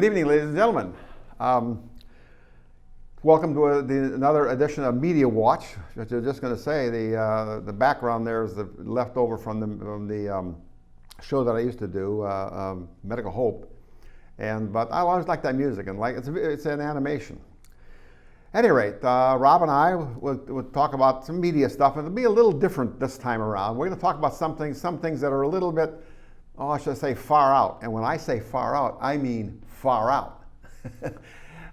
evening, ladies and gentlemen. Welcome to another edition of Media Watch. Which I'm just going to say the background there is the leftover from the show that I used to do, Medical Hope, but I always like that music and it's an animation. At any rate, Rob and I will talk about some media stuff, and it'll be a little different this time around. We're going to talk about some things that are a little bit, I should say, far out. And when I say far out, I mean far out.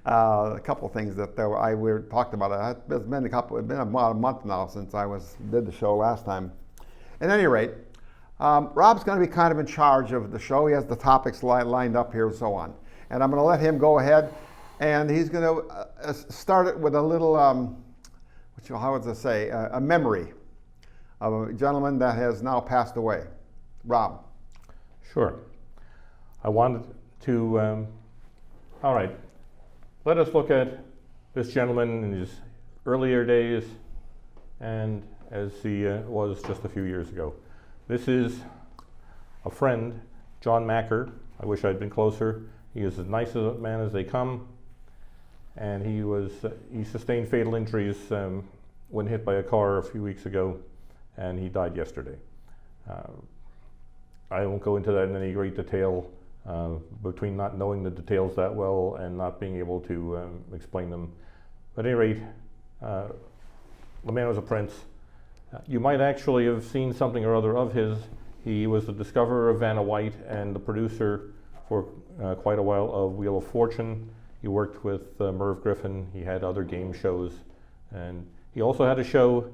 A couple of things that we talked about. It's been about a month now since I did the show last time. At any rate, Rob's going to be kind of in charge of the show. He has the topics lined up here and so on. And I'm going to let him go ahead. And he's going to start it with a little, how would I say, a memory of a gentleman that has now passed away. Rob. Sure. I wanted to, all right, let us look at this gentleman in his earlier days and as he was just a few years ago. This is a friend, John Macker. I wish I'd been closer. He is as nice a man as they come. And he sustained fatal injuries when hit by a car a few weeks ago, and he died yesterday. I won't go into that in any great detail, between not knowing the details that well and not being able to explain them. But at any rate, the man was a prince. You might actually have seen something or other of his. He was the discoverer of Vanna White and the producer for quite a while of Wheel of Fortune. He worked with Merv Griffin. He had other game shows, and he also had a show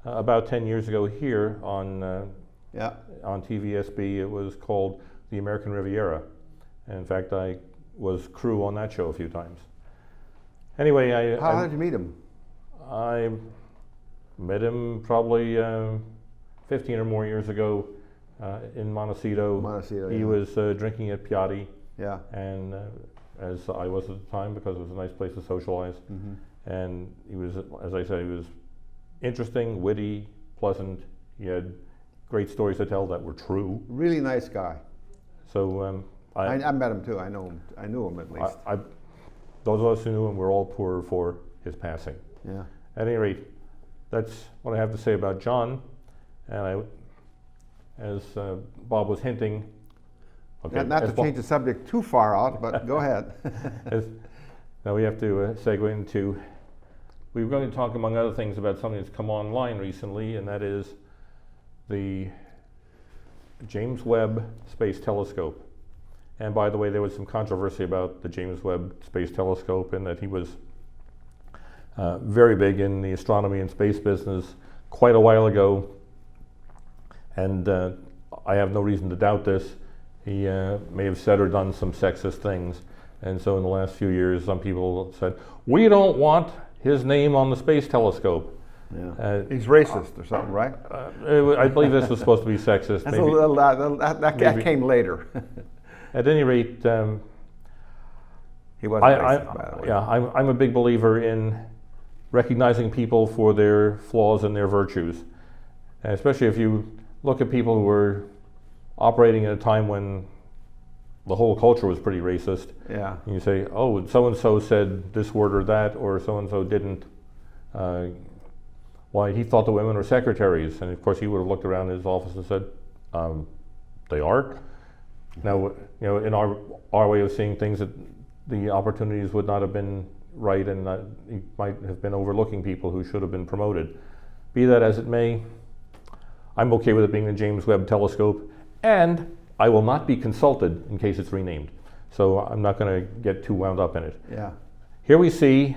about 10 years ago here on TVSB. It was called The American Riviera. And in fact, I was crew on that show a few times. Anyway, how did you meet him? I met him probably 15 or more years ago in Montecito. He was drinking at Piatti. Yeah. And as I was at the time, because it was a nice place to socialize. Mm-hmm. And he was, as I said, he was interesting, witty, pleasant. He had great stories to tell that were true. Really nice guy. So I met him too. I knew him at least. Those of us who knew him were all poor for his passing. Yeah. At any rate, that's what I have to say about John. And as Bob was hinting. Okay, not to change the subject too far out, but go ahead. Now we have to segue into, we were going to talk, among other things, about something that's come online recently, and that is the James Webb Space Telescope. And by the way, there was some controversy about the James Webb Space Telescope, and that he was very big in the astronomy and space business quite a while ago. And I have no reason to doubt this. He may have said or done some sexist things. And so in the last few years, some people said, we don't want his name on the space telescope. Yeah. He's racist or something, right? I believe this was supposed to be sexist. That came later. At any rate, he wasn't racist, by the way. Yeah, I'm a big believer in recognizing people for their flaws and their virtues. And especially if you look at people who were operating at a time when the whole culture was pretty racist. Yeah. And you say, oh, so-and-so said this word or that, or so-and-so didn't. Why, he thought the women were secretaries. And of course he would have looked around his office and said, they are. Now, in our way of seeing things, that the opportunities would not have been right, and he might have been overlooking people who should have been promoted. Be that as it may, I'm okay with it being the James Webb Telescope. And I will not be consulted in case it's renamed. So I'm not going to get too wound up in it. Yeah. Here we see,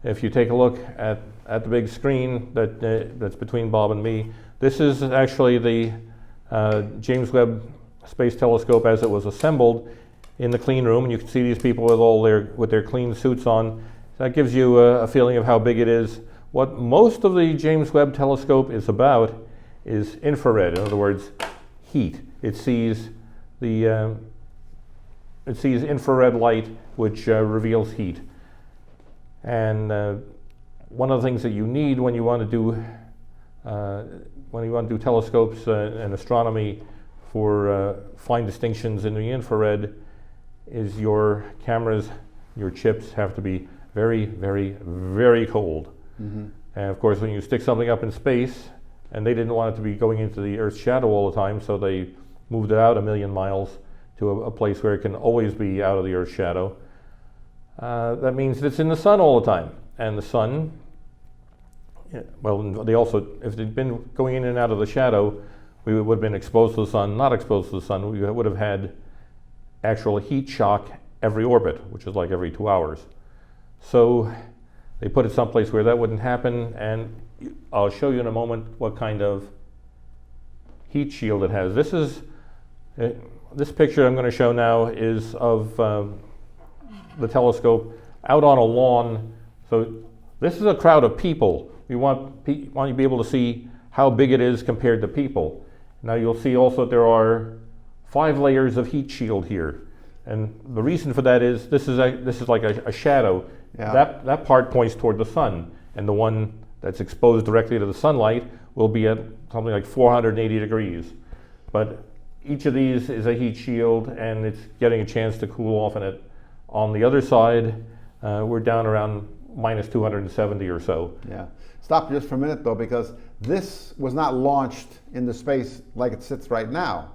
if you take a look at the big screen that's between Bob and me, this is actually the James Webb Space Telescope as it was assembled in the clean room. And you can see these people with their clean suits on. That gives you a feeling of how big it is. What most of the James Webb Telescope is about is infrared. In other words, heat. It sees infrared light, which reveals heat. And one of the things that you need when you want to do telescopes and astronomy for fine distinctions in the infrared is your cameras, your chips have to be very, very, very cold. Mm-hmm. And of course, when you stick something up in space, and they didn't want it to be going into the Earth's shadow all the time, so they moved it out 1,000,000 miles to a place where it can always be out of the Earth's shadow. That means it's in the sun all the time. And the sun, well, they also, if they'd been going in and out of the shadow, we would have been exposed to the sun, not exposed to the sun. We would have had actual heat shock every orbit, which is like every 2 hours. So they put it someplace where that wouldn't happen, and I'll show you in a moment what kind of heat shield it has. This is, this picture I'm going to show now is of the telescope out on a lawn. So this is a crowd of people. We want you to be able to see how big it is compared to people. Now you'll see also there are 5 layers of heat shield here. And the reason for that is this is like a shadow. Yeah. That part points toward the sun, and the one that's exposed directly to the sunlight will be at something like 480 degrees. But each of these is a heat shield, and it's getting a chance to cool off in it. On the other side, we're down around minus 270 or so. Yeah. Stop just for a minute though, because this was not launched into space like it sits right now.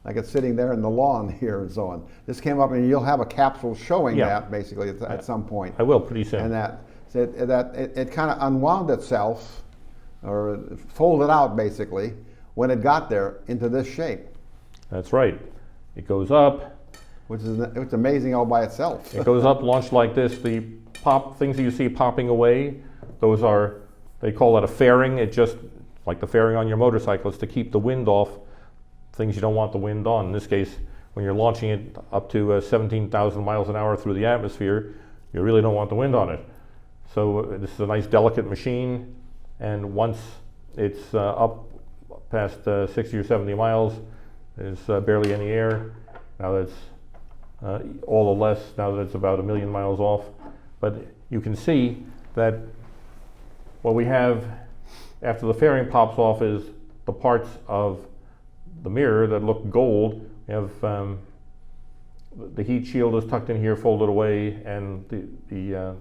Like it's sitting there in the lawn here and so on. This came up, and you'll have a capsule showing that basically at some point. I will pretty soon. And it kind of unwound itself, or folded out basically, when it got there into this shape. That's right. It goes up. It's amazing all by itself. It goes up, launched like this. The things that you see popping away, those are, they call that a fairing. It just, like the fairing on your motorcycle, is to keep the wind off things you don't want the wind on. In this case, when you're launching it up to 17,000 miles an hour through the atmosphere, you really don't want the wind on it. So this is a nice delicate machine, and once it's up past 60 or 70 miles, there's barely any air. Now that's all the less, now that it's about 1,000,000 miles off. But you can see that what we have after the fairing pops off is the parts of the mirror that look gold. We have the heat shield is tucked in here, folded away, and the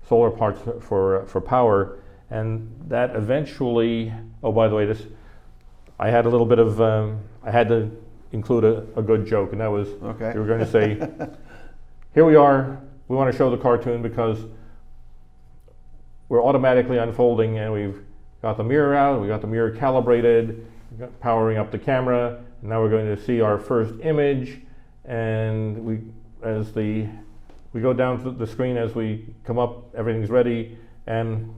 solar parts for power. And that eventually, oh, by the way, I had a little bit of, I had to include a good joke, and that was, okay. You were going to say, here we are, we want to show the cartoon because we're automatically unfolding, and we've got the mirror out, we got the mirror calibrated, powering up the camera, and now we're going to see our first image. And we go down the screen as we come up, everything's ready, and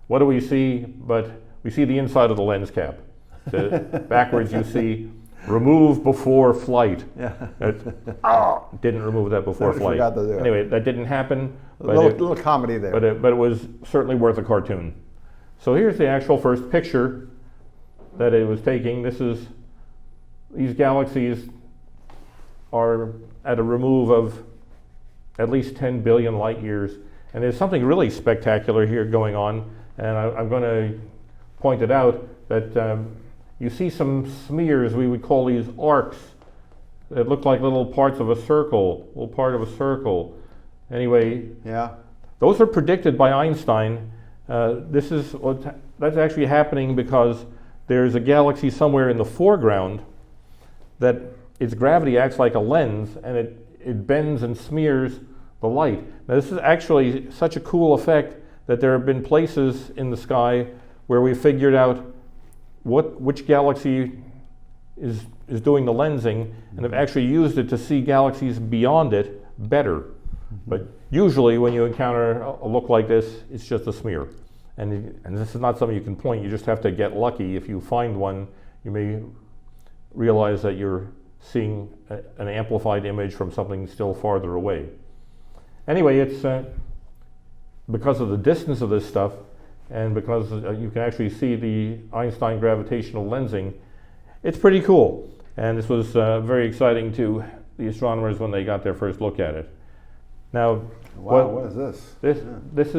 what do we see? But we see the inside of the lens cap. Backwards you see remove before flight. Yeah. Didn't remove that before flight. Forgot to do it. Anyway, that didn't happen. A little comedy there. But it was certainly worth a cartoon. So here's the actual first picture that it was taking. These galaxies are at a remove of at least 10 billion light years. And there's something really spectacular here going on. And I'm going to point it out that you see some smears, we would call these arcs, that look like little parts of a circle, little part of a circle. Anyway, yeah, those are predicted by Einstein. That's actually happening because there's a galaxy somewhere in the foreground that its gravity acts like a lens, and it bends and smears the light. Now this is actually such a cool effect that there have been places in the sky where we figured out which galaxy is doing the lensing, and have actually used it to see galaxies beyond it better. But usually when you encounter a look like this, it's just a smear. And this is not something you can point, you just have to get lucky. If you find one, you may realize that you're seeing an amplified image from something still farther away. Anyway, it's because of the distance of this stuff, and because you can actually see the Einstein gravitational lensing, it's pretty cool. And this was very exciting to the astronomers when they got their first look at it. Now, wow, what is this? This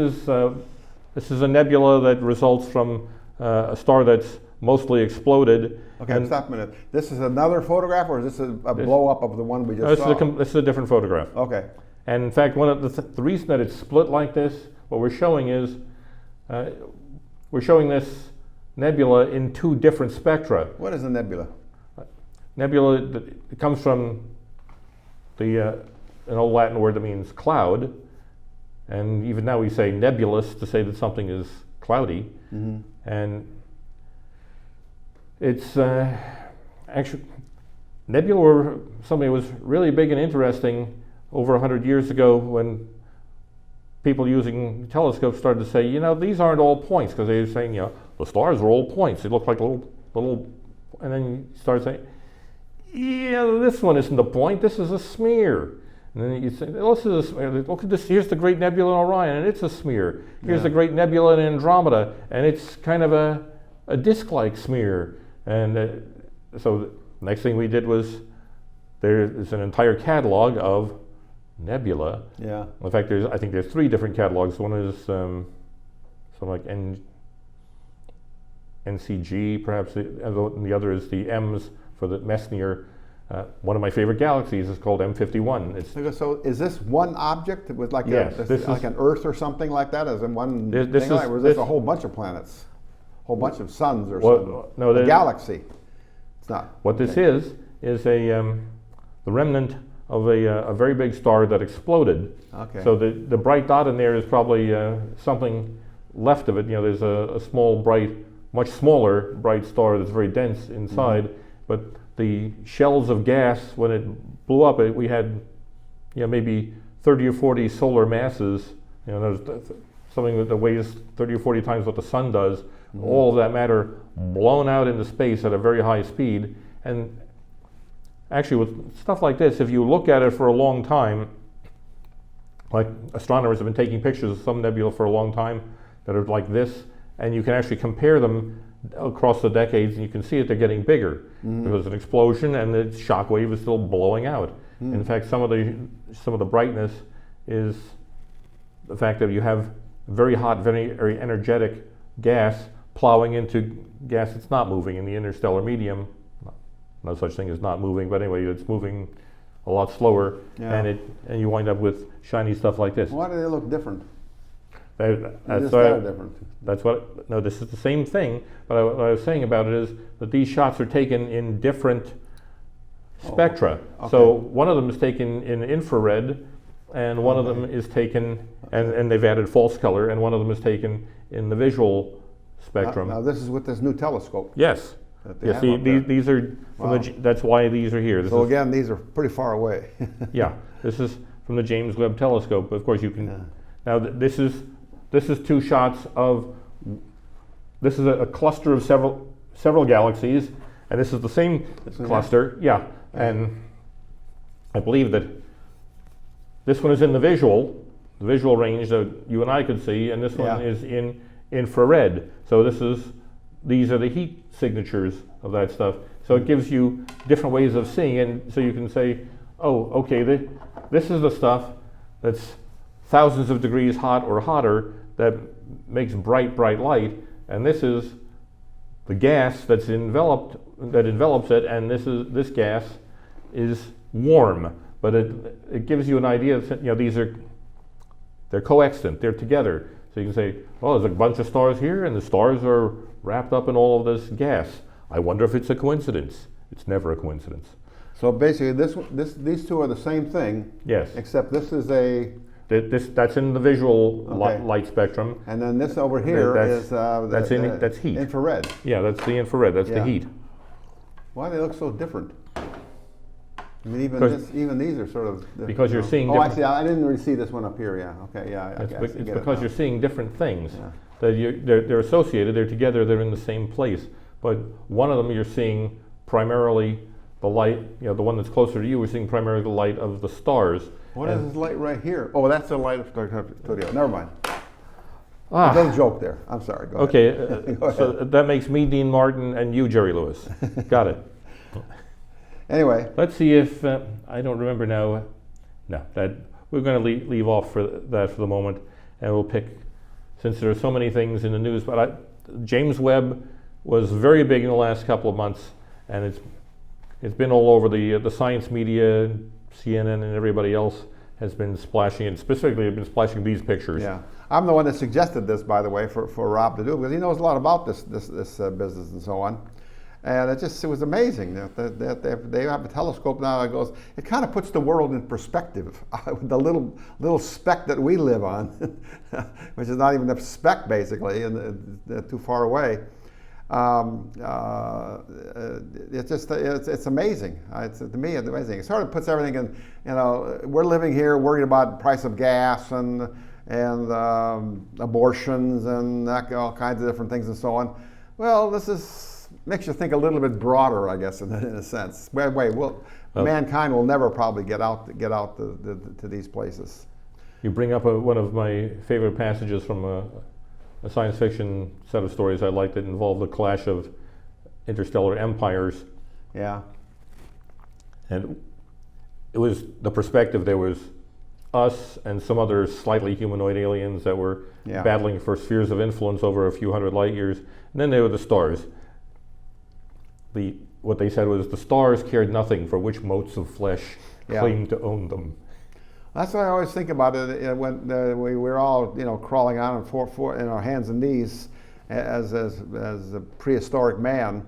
is a nebula that results from a star that's mostly exploded. Okay, and stop a minute. This is another photograph, or is this a blow up of the one we just this, saw? this is a different photograph. Okay. And in fact, one of the reason that it's split like this, what we're showing is, we're showing this nebula in two different spectra. What is a nebula? Nebula, it comes from an old Latin word that means cloud, and even now we say nebulous to say that something is cloudy. Mm-hmm. And it's actually, nebula were something that was really big and interesting over 100 years ago when people using telescopes started to say, you know, these aren't all points, because they were saying, you know, the stars are all points. They look like little, and then you start saying, yeah, this one isn't a point, this is a smear. And then you say, oh, look at this, here's the Great Nebula in Orion, and it's a smear. Here's the Great Nebula in Andromeda, and it's kind of a disc-like smear. And so the next thing we did was, there is an entire catalog of nebula. Yeah. In fact, I think there's 3 different catalogs. One is something like NCG, perhaps, and the other is the M's for the Messnier. One of my favorite galaxies is called M51. So is this one object with like, Yes, like an Earth or something like that? Is it one This thing is- like, or is this this- a whole bunch of planets? A whole bunch of suns or Well, something? no, a there- galaxy. It's not. What this Okay. is the remnant of a very big star that exploded. Okay. So the bright dot in there is probably something left of it. You know, there's a small, bright, much smaller bright star that's very dense inside, but the shells of gas, when it blew up, we had, you know, maybe 30 or 40 solar masses. You know, there's something that weighs 30 or 40 times what the sun does. All of that matter blown out into space at a very high speed. And actually, with stuff like this, if you look at it for a long time, like astronomers have been taking pictures of some nebula for a long time that are like this, and you can actually compare them across the decades, and you can see that they're getting bigger. There was an explosion, and the shock wave is still blowing out. In fact, some of the brightness is the fact that you have very hot, very energetic gas plowing into gas that's not moving in the interstellar medium. No such thing as not moving, but anyway, it's moving a lot slower, Yeah. and you wind up with shiny stuff like this. Why do they look different? That- They that's just what are I- different. That's what. No, this is the same thing. But what I was saying about it is that these shots are taken in different spectra. okay. So one of them is taken in infrared, and one of them is taken, and they've added false color, and one of them is taken in the visual spectrum. Now this is with this new telescope Yes. that they Yes. have up there. These are from Wow. that's why these are here. This So is, again, these are pretty far away. yeah. This is from the James Webb Telescope. Of course, you can. Yeah. Now this is 2 shots of. This is a cluster of several galaxies, and this is the same This one here? cluster. Yeah, and I believe that this one is in the visual range that you and I could see, and this one Yeah. is in infrared. So these are the heat signatures of that stuff. So it gives you different ways of seeing, and so you can say, oh, okay, this is the stuff that's thousands of degrees hot or hotter that makes bright light, and this is the gas that envelops it, and this gas is warm. But it gives you an idea that, you know, they're coexistent, they're together. So you can say, oh, there's a bunch of stars here, and the stars are wrapped up in all of this gas. I wonder if it's a coincidence. It's never a coincidence. So basically, these two are the same thing, Yes. except this is a, That's in the visual Okay. light spectrum. and then this over here That's- is that's heat. infrared. Yeah, that's the infrared. That's Yeah. the heat. Why do they look so different? I mean, even these are sort of different, Because you're you know. seeing Oh, different- actually, I didn't really see this one up here. Yeah. Okay. Yeah. I It's, guess be- I it's get it because now. you're seeing different things. Yeah. That they're associated. They're together. They're in the same place. But one of them you're seeing primarily the light. You know, the one that's closer to you. We're seeing primarily the light of the stars. What is this light right here? Oh, that's the light of studio. Never mind. Ah. Little joke there. I'm sorry. Go Okay, ahead. Go so ahead. that makes me Dean Martin and you Jerry Lewis. Got it. Anyway, Let's see if I don't remember now. No, that we're going to leave off for that for the moment, and we'll pick, since there are so many things in the news. But James Webb was very big in the last couple of months, and it's been all over the science media, CNN and everybody else has been splashing it. Specifically, have been splashing these pictures. Yeah, I'm the one that suggested this, by the way, for Rob to do, because he knows a lot about this business and so on. And it was amazing that they have a telescope now that goes. It kind of puts the world in perspective. The little speck that we live on, which is not even a speck basically, and too far away. It's amazing. To me, it's amazing. It sort of puts everything in. We're living here worried about the price of gas and abortions and all kinds of different things and so on. Well, this makes you think a little bit broader, I guess, in a sense. Mankind will never probably get out to these places. You bring up one of my favorite passages from a science fiction set of stories I like that involved the clash of interstellar empires. Yeah. And it was the perspective, there was us and some other slightly humanoid aliens that were battling for spheres of influence over a few hundred light years. And then there were the stars. What they said was the stars cared nothing for which motes of flesh claimed to own them. That's what I always think about it when we were all crawling on in our hands and knees as a prehistoric man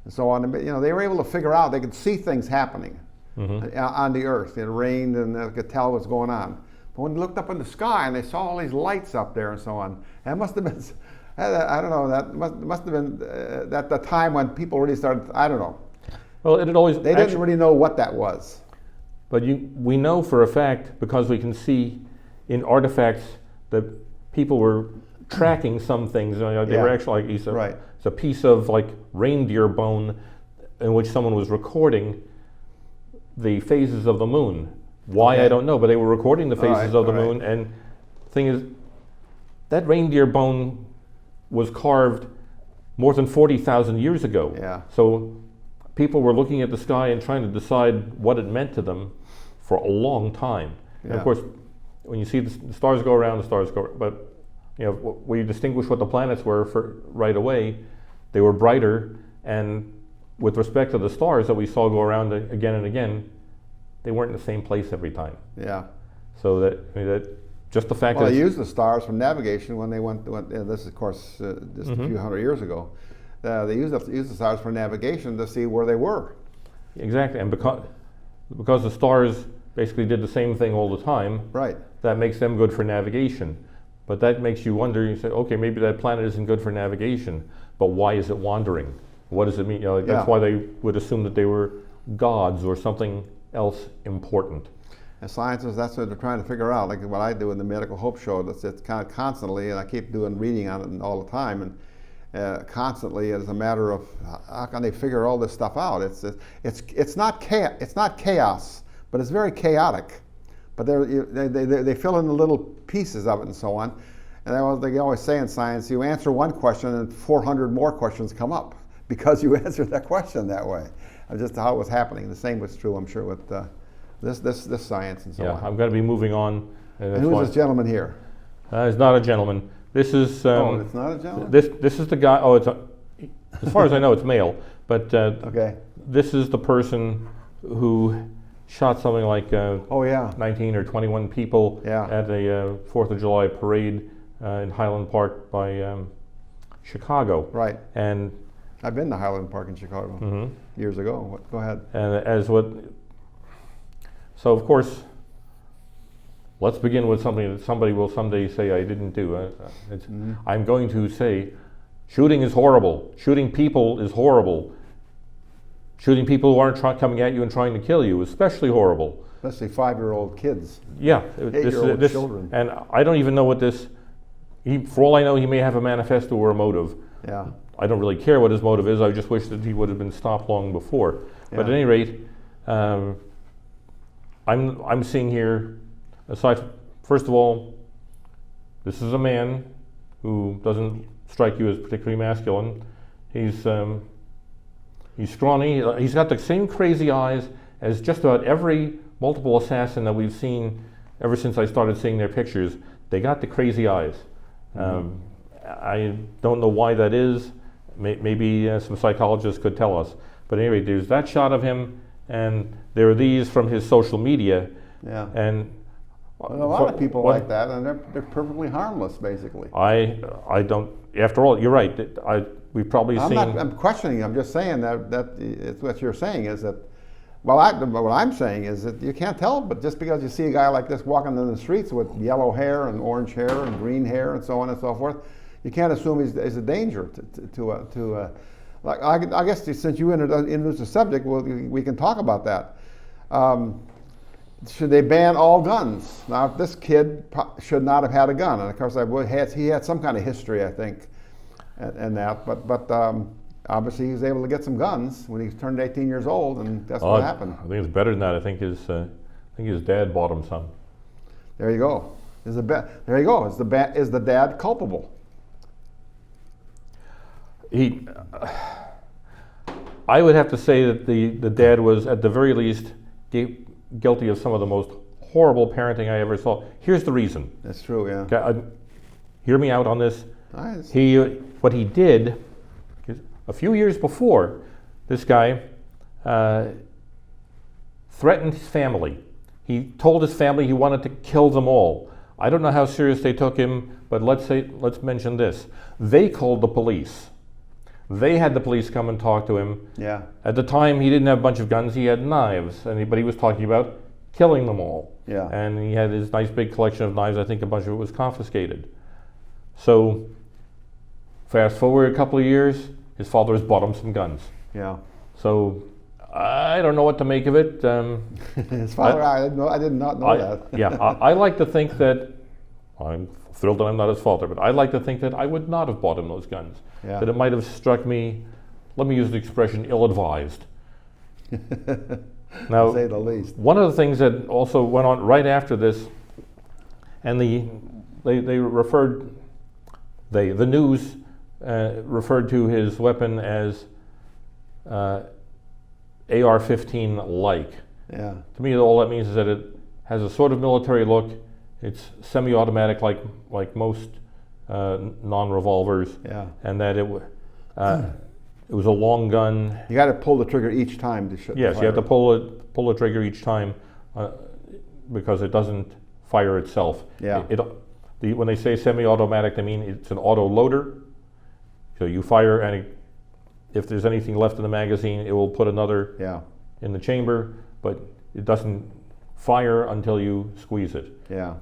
and so on. They were able to figure out, they could see things happening on the earth. It rained and they could tell what's going on. But when they looked up in the sky and they saw all these lights up there and so on, that must have been, I don't know, that must have been at the time when people really started, I don't know. Well, they didn't really know what that was. But we know for a fact, because we can see in artifacts that people were tracking some things. They were actually, like it's a piece of like reindeer bone in which someone was recording the phases of the moon. Why, I don't know, but they were recording the phases of the moon. And the thing is, that reindeer bone was carved more than 40,000 years ago. Yeah. So people were looking at the sky and trying to decide what it meant to them for a long time. Yeah. And of course, when you see the stars go around, the stars go, but we distinguish what the planets were right away. They were brighter, and with respect to the stars that we saw go around again and again, they weren't in the same place every time. Yeah. So that just the fact that they used the stars for navigation when they went this is of course just a few hundred years ago. They used the stars for navigation to see where they were. Exactly, and because the stars basically did the same thing all the time, right? That makes them good for navigation. But that makes you wonder. You say, okay, maybe that planet isn't good for navigation, but why is it wandering? What does it mean? That's why they would assume that they were gods or something else important. And scientists, that's what they're trying to figure out. Like what I do in the Medical Hope Show, it's kind of constantly, and I keep reading on it all the time, and constantly it's a matter of how can they figure all this stuff out? It's not chaos, but it's very chaotic. But they fill in the little pieces of it and so on. And they always say in science, you answer one question and 400 more questions come up because you answered that question that way. Just how it was happening. The same was true, I'm sure, with this science and so on. Yeah, I'm going to be moving on. And who's this gentleman here? It's not a gentleman. This is. It's not a gentleman. This is the guy. Oh, as far as I know, it's male. But okay. This is the person who shot something like 19 or 21 people at a 4th of July parade in Highland Park by Chicago. Right. And I've been to Highland Park in Chicago years ago. Go ahead. And so of course, let's begin with something that somebody will someday say I didn't do. I'm going to say, shooting is horrible. Shooting people is horrible. Shooting people who aren't coming at you and trying to kill you, especially horrible. Especially 5-year-old kids. Yeah. 8-year-old children. And I don't even know what this, for all I know, he may have a manifesto or a motive. Yeah. I don't really care what his motive is. I just wish that he would have been stopped long before. Yeah. But at any rate, I'm seeing here, first of all, this is a man who doesn't strike you as particularly masculine. He's scrawny. He's got the same crazy eyes as just about every multiple assassin that we've seen ever since I started seeing their pictures. They got the crazy eyes. I don't know why that is. Maybe some psychologists could tell us. But anyway, there's that shot of him, and there are these from his social media. Yeah. And Well, a lot of people like that, and they're perfectly harmless, basically. I don't. After all, you're right. We've probably seen. I'm questioning. I'm just saying that it's what you're saying is that. Well, what I'm saying is that you can't tell, but just because you see a guy like this walking in the streets with yellow hair and orange hair and green hair and so on and so forth, you can't assume he's a danger to like I guess since you introduced the subject, we can talk about that. Should they ban all guns? Now, this kid should not have had a gun, and of course, he had some kind of history, I think, and that. But obviously, he was able to get some guns when he turned 18 years old, and that's what happened. I think it's better than that. I think his dad bought him some. There you go. There you go. Is the dad culpable? I would have to say that the dad was, at the very least, guilty of some of the most horrible parenting I ever saw. Here's the reason. That's true, yeah. Okay, hear me out on this. Nice. What he did, a few years before, this guy threatened his family. He told his family he wanted to kill them all. I don't know how serious they took him, but let's mention this. They called the police. They had the police come and talk to him. Yeah. At the time, he didn't have a bunch of guns. He had knives, but he was talking about killing them all. Yeah. And he had his nice big collection of knives. I think a bunch of it was confiscated. So, fast forward a couple of years, his father has bought him some guns. Yeah. So, I don't know what to make of it. His father, I did not know that. Yeah, I like to think that, I'm thrilled that I'm not his father, but I like to think that I would not have bought him those guns. Yeah. That it might have struck me, let me use the expression, ill-advised. Now, To say the least. one of the things that also went on right after this, and the news referred to his weapon as AR-15-like. Yeah. To me, all that means is that it has a sort of military look. It's semi-automatic, like most non-revolvers. Yeah. And that it was a long gun. You got to pull the trigger each time to shoot. Yes, you have to pull the trigger each time because it doesn't fire itself. Yeah. When they say semi-automatic, they mean it's an auto loader. So you fire, and if there's anything left in the magazine, it will put another in the chamber, but it doesn't fire until you squeeze it. Yeah.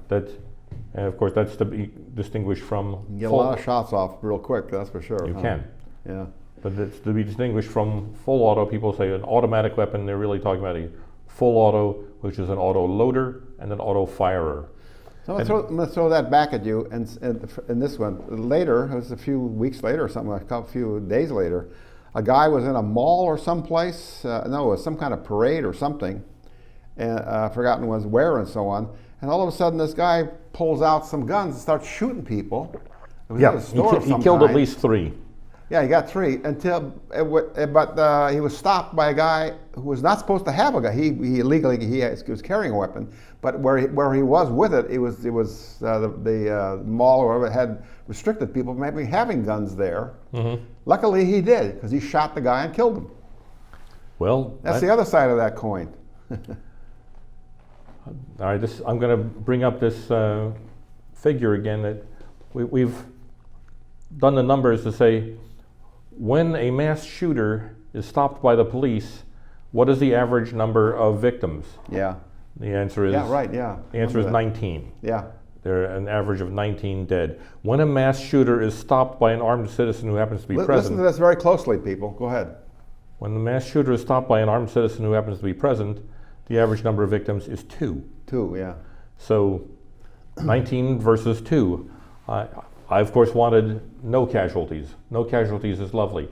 And of course, that's to be distinguished from. You can get a lot of shots off real quick, that's for sure. You can. Yeah. But it's to be distinguished from full auto. People say an automatic weapon, they're really talking about a full auto, which is an auto loader and an auto firer. So let's throw that back at you, and in this one, later, it was a few weeks later or something, a few days later, a guy was in a mall or someplace, no, it was some kind of parade or something, and forgotten was where and so on, and all of a sudden this guy pulls out some guns and starts shooting people. It was at a store of some he killed at kind. least 3. Yeah, he got 3 but he was stopped by a guy who was not supposed to have a gun. He illegally he was carrying a weapon, but where he was with it, the mall or whatever had restricted people from maybe having guns there. Mm-hmm. Luckily, he did because he shot the guy and killed him. Well, that's the other side of that coin. All right, I'm going to bring up this figure again that we've done the numbers to say, when a mass shooter is stopped by the police, what is the average number of victims? Yeah. The answer is The answer is 19. Yeah. There are an average of 19 dead. When a mass shooter is stopped by an armed citizen who happens to be present. Listen to this very closely, people. Go ahead. When the mass shooter is stopped by an armed citizen who happens to be present, the average number of victims is 2. 2, yeah. So 19 versus 2. I, of course, wanted no casualties. No casualties is lovely.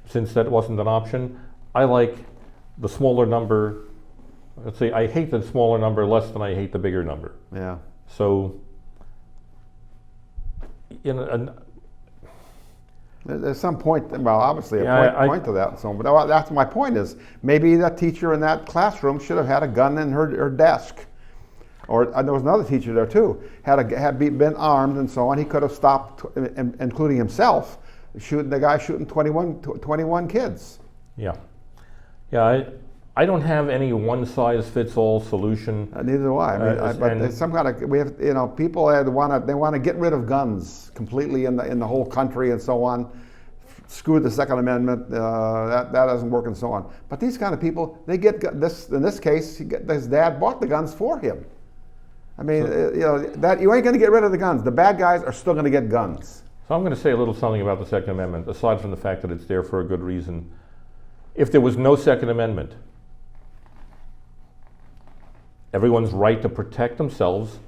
Since that wasn't an option, I like the smaller number. Let's say I hate the smaller number less than I hate the bigger number. Yeah. So, there's some point, well, obviously a point to that. So, but that's my point is maybe that teacher in that classroom should have had a gun in her desk. Or there was another teacher there too, had been armed and so on. He could have stopped, including himself, shooting the guy shooting 21 kids. Yeah. Yeah, I don't have any one-size-fits-all solution. Neither do I. I mean, but there's some kind of people want to get rid of guns completely in the whole country and so on. Screw the Second Amendment. That doesn't work and so on. But these kind of people, they get this. In this case, his dad bought the guns for him. I mean, that you ain't going to get rid of the guns. The bad guys are still going to get guns. So I'm going to say a little something about the Second Amendment, aside from the fact that it's there for a good reason. If there was no Second Amendment, everyone's right to protect themselves,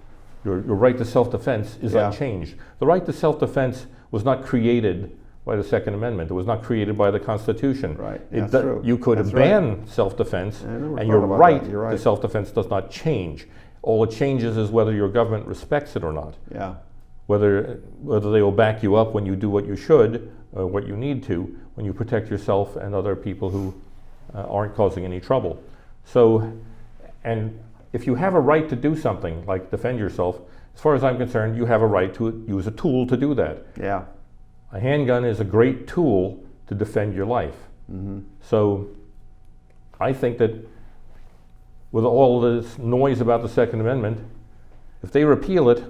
your right to self-defense is unchanged. The right to self-defense was not created by the Second Amendment. It was not created by the Constitution. Right. That's true. You could ban self-defense, and your right to self-defense does not change. All it changes is whether your government respects it or not. Yeah. Whether they will back you up when you do what you should, or what you need to, when you protect yourself and other people who aren't causing any trouble. So, and if you have a right to do something like defend yourself, as far as I'm concerned, you have a right to use a tool to do that. Yeah. A handgun is a great tool to defend your life. Mm-hmm. So I think that with all this noise about the Second Amendment, if they repeal it,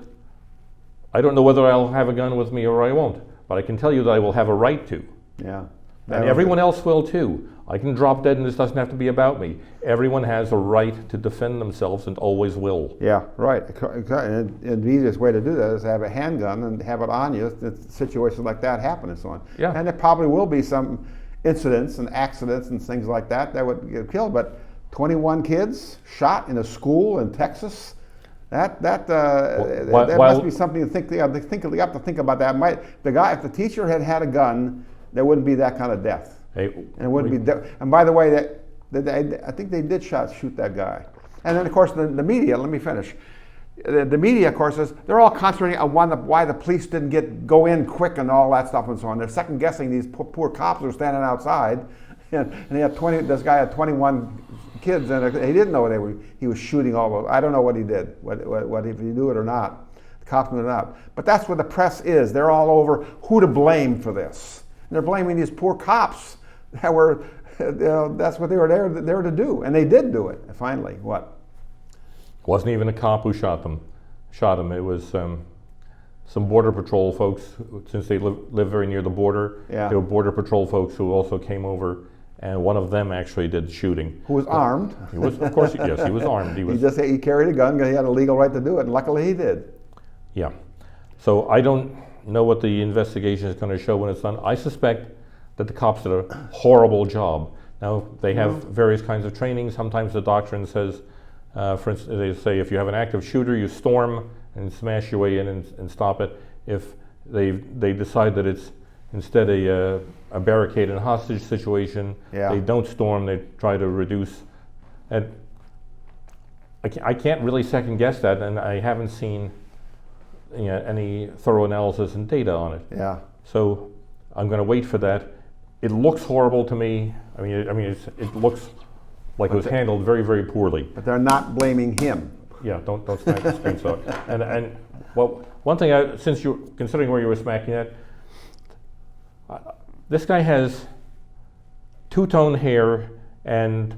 I don't know whether I'll have a gun with me or I won't, but I can tell you that I will have a right to. Yeah. And everyone else will too. I can drop dead and this doesn't have to be about me. Everyone has a right to defend themselves and always will. Yeah, right. And the easiest way to do that is to have a handgun and have it on you if situations like that happen and so on. Yeah. And there probably will be some incidents and accidents and things like that would get killed, but 21 kids shot in a school in Texas, that must be something to think. You have to think about that. If the teacher had a gun, there wouldn't be that kind of death. Hey, and it wouldn't be. And by the way, I think they did shoot that guy. And then of course the media. Let me finish. The media, of course, they're all concentrating on why the police didn't go in quick and all that stuff and so on. They're second guessing these poor cops who are standing outside, and they had This guy had 21 kids, and he didn't know he was shooting all those. I don't know what he did. What if he knew it or not? The cops knew it or not. But that's what the press is. They're all over who to blame for this. And they're blaming these poor cops that were. That's what they were there to do, and they did do it. Finally, what? Wasn't even a cop who shot him. It was some border patrol folks, since they live very near the border. Yeah. There were border patrol folks who also came over, and one of them actually did the shooting. Who was armed? He was, of course, yes, he was armed. He carried a gun because he had a legal right to do it, and luckily he did. Yeah. So I don't know what the investigation is going to show when it's done. I suspect that the cops did a horrible job. Now, they have various kinds of training. Sometimes the doctrine says, for instance, they say if you have an active shooter, you storm and smash your way in and stop it. If they decide that it's instead a barricade and hostage situation, they don't storm, they try to reduce. And I can't really second guess that, and I haven't seen any thorough analysis and data on it. Yeah. So I'm going to wait for that. It looks horrible to me. I mean, it looks like it was handled very, very poorly. But they're not blaming him. Yeah, don't smack the screen. So, and well, one thing, since you're considering where you were smacking at, this guy has two-tone hair and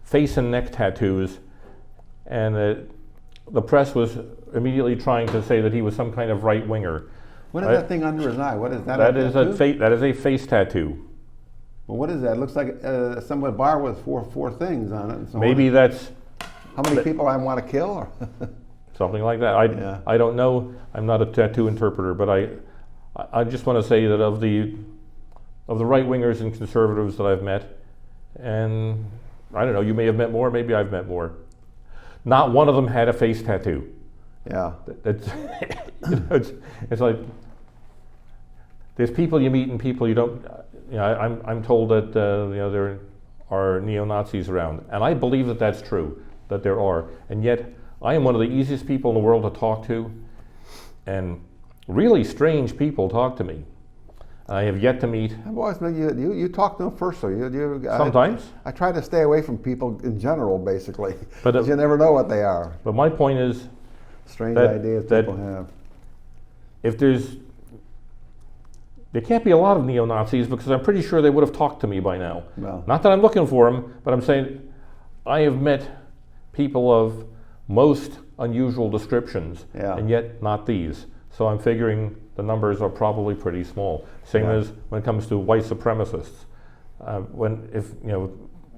face and neck tattoos, and the press was immediately trying to say that he was some kind of right-winger. What is that thing under his eye? What is that? That is a face tattoo. Well, what is that? It looks like a bar with four things on it. And so Maybe that's how many people I want to kill, or something like that. I don't know. I'm not a tattoo interpreter, but I just want to say that of the right wingers and conservatives that I've met, and I don't know, you may have met more, maybe I've met more. Not one of them had a face tattoo. Yeah. It's like there's people you meet and people you don't. I'm told that there are neo-Nazis around, and I believe that that's true, that there are, and yet I am one of the easiest people in the world to talk to, and really strange people talk to me. I have yet to meet. I've always been you talk to them first, so you sometimes. I try to stay away from people in general, basically, but you never know what they are. But my point is, strange ideas people have. If there's there can't be a lot of neo-Nazis because I'm pretty sure they would have talked to me by now. Well, Not that I'm looking for them, but I'm saying I have met people of most unusual descriptions, Yeah. and yet not these. So I'm figuring the numbers are probably pretty small. Same Yeah. as when it comes to white supremacists. If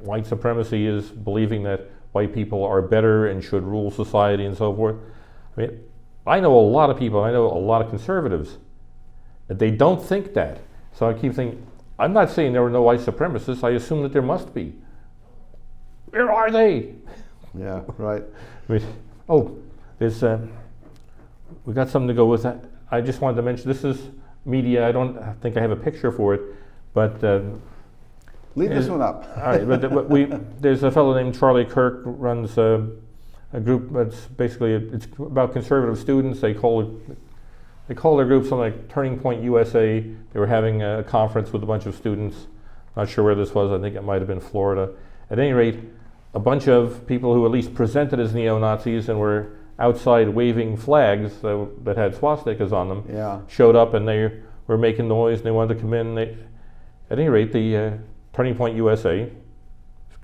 white supremacy is believing that white people are better and should rule society and so forth. I mean, I know a lot of people. I know a lot of conservatives. They don't think that. So I keep thinking, I'm not saying there are no white supremacists. I assume that there must be. Where are they? yeah, right. I mean, there's we got something to go with that. I just wanted to mention this is media. I don't think I have a picture for it, but Leave this one up. all right. But there's a fellow named Charlie Kirk runs a group that's basically it's about conservative students. They call their group something like Turning Point USA. They were having a conference with a bunch of students. Not sure where this was. I think it might have been Florida. At any rate, a bunch of people who at least presented as neo-Nazis and were outside waving flags that had swastikas on them Yeah, showed up, and they were making noise and they wanted to come in. At any rate, the Turning Point USA,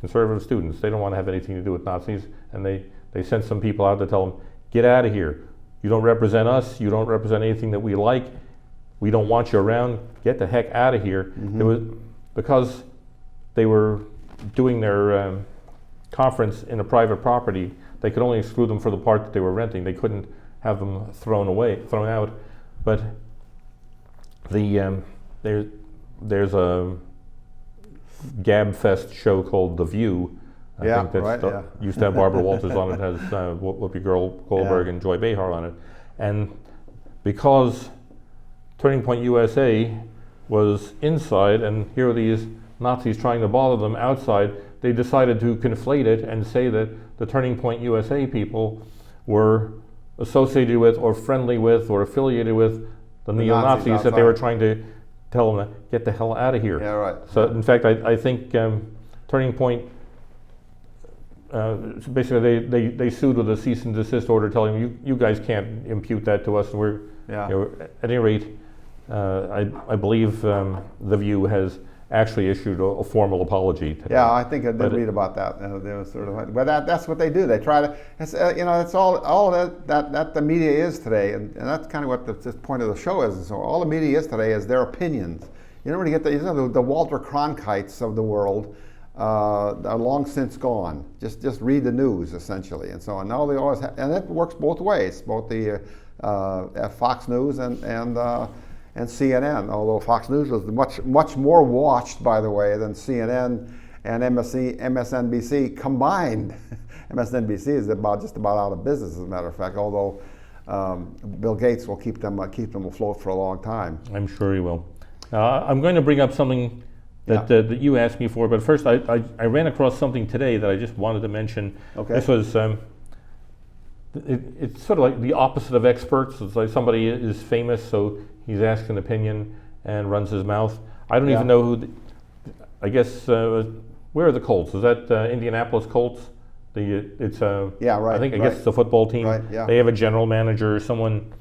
conservative students, they don't want to have anything to do with Nazis, and they sent some people out to tell them, get out of here. You don't represent us. You don't represent anything that we like. We don't want you around. Get the heck out of here. Mhm. It was because they were doing their conference in a private property. They could only exclude them for the part that they were renting. They couldn't have them thrown out. But there's a Gabfest show called The View. I Yeah, think that's right, yeah. used to have Barbara Walters on it. Has Whoopi Goldberg Yeah. and Joy Behar on it. And because Turning Point USA was inside, and here are these Nazis trying to bother them outside, they decided to conflate it and say that the Turning Point USA people were associated with or friendly with or affiliated with the neo-Nazis Nazis that they were outside. trying to tell them to get the hell out of here. yeah, right. So in fact, I think Turning Point, basically they sued with a cease and desist order telling them, you guys can't impute that to us, and we're, Yeah, at any rate, I believe The View has actually issued a formal apology today. yeah. I think I did But read about that. They were sort of, but that's what they do. They try to. It's it's all that the media is today, and that's kind of what the point of the show is. So all the media is today is their opinions. You don't really get the Walter Cronkites of the world are long since gone. Just read the news essentially, and so on. Now they always and it works both ways, both the Fox News and CNN, although Fox News was much more watched, by the way, than CNN and MSNBC combined. MSNBC is just about out of business, as a matter of fact. Although Bill Gates will keep them afloat for a long time. I'm sure he will. I'm going to bring up something that that you asked me for, but first I ran across something today that I just wanted to mention. Okay. This was it's sort of like the opposite of experts. It's like somebody is famous, so he's asked an opinion and runs his mouth. I don't Yeah. even know who. I guess where are the Colts? Is that Indianapolis Colts? It's Yeah, right. I guess right. it's a football team. Right, yeah. They have a general manager. Someone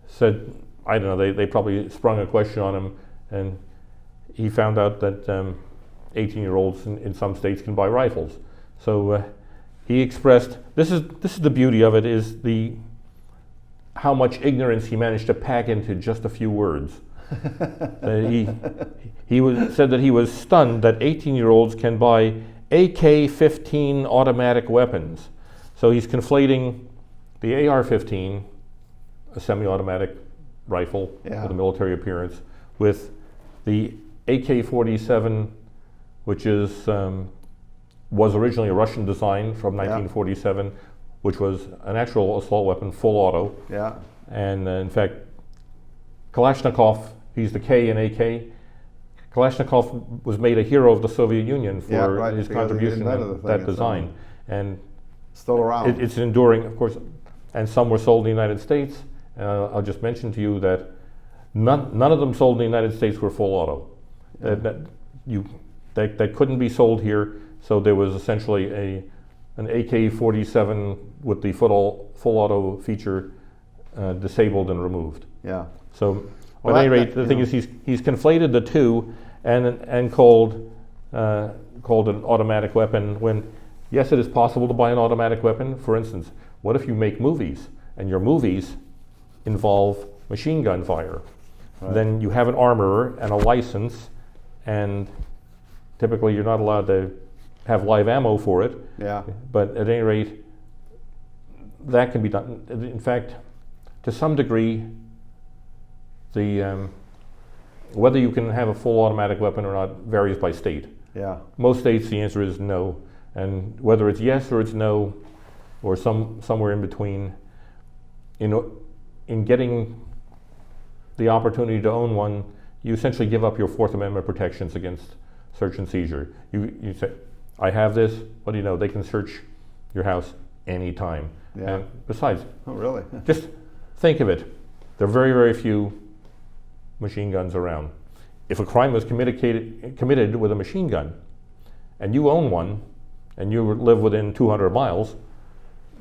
said, I don't know, they probably sprung a question on him, and he found out that 18-year-olds in some states can buy rifles. So he expressed, this is the beauty of it, is how much ignorance he managed to pack into just a few words. Said that he was stunned that 18-year-olds can buy AK-15 automatic weapons. So he's conflating the AR-15, a semi-automatic rifle Yeah. with a military appearance, with the AK-47, which was originally a Russian design from 1947, which was an actual assault weapon, full auto. Yeah. And in fact, Kalashnikov, he's the K in AK. Kalashnikov was made a hero of the Soviet Union for Yeah, right, his because he contribution invented the to thing that and so design. on. And Still around. it's enduring, of course, and some were sold in the United States. And I'll just mention to you that none of them sold in the United States were full auto. That couldn't be sold here, so there was essentially an AK-47 with the full auto feature disabled and removed. Yeah. So Well, But at any that- rate, the you thing know. is, he's conflated the two and called an automatic weapon when, yes, it is possible to buy an automatic weapon. For instance, what if you make movies and your movies involve machine gun fire? Right. Then you have an armorer and a license, and typically you're not allowed to have live ammo for it. Yeah, But at any rate, that can be done. In fact, to some degree, the whether you can have a full automatic weapon or not varies by state. yeah, Most states, the answer is no, and whether it's yes or it's no, or somewhere in between, in getting the opportunity to own one, you essentially give up your Fourth Amendment protections against search and seizure. You say, I have this. What do you know? They can search your house anytime. Yeah. And besides, oh, really? just think of it. There are very, very few machine guns around. If a crime was committed with a machine gun, and you own one, and you live within 200 miles,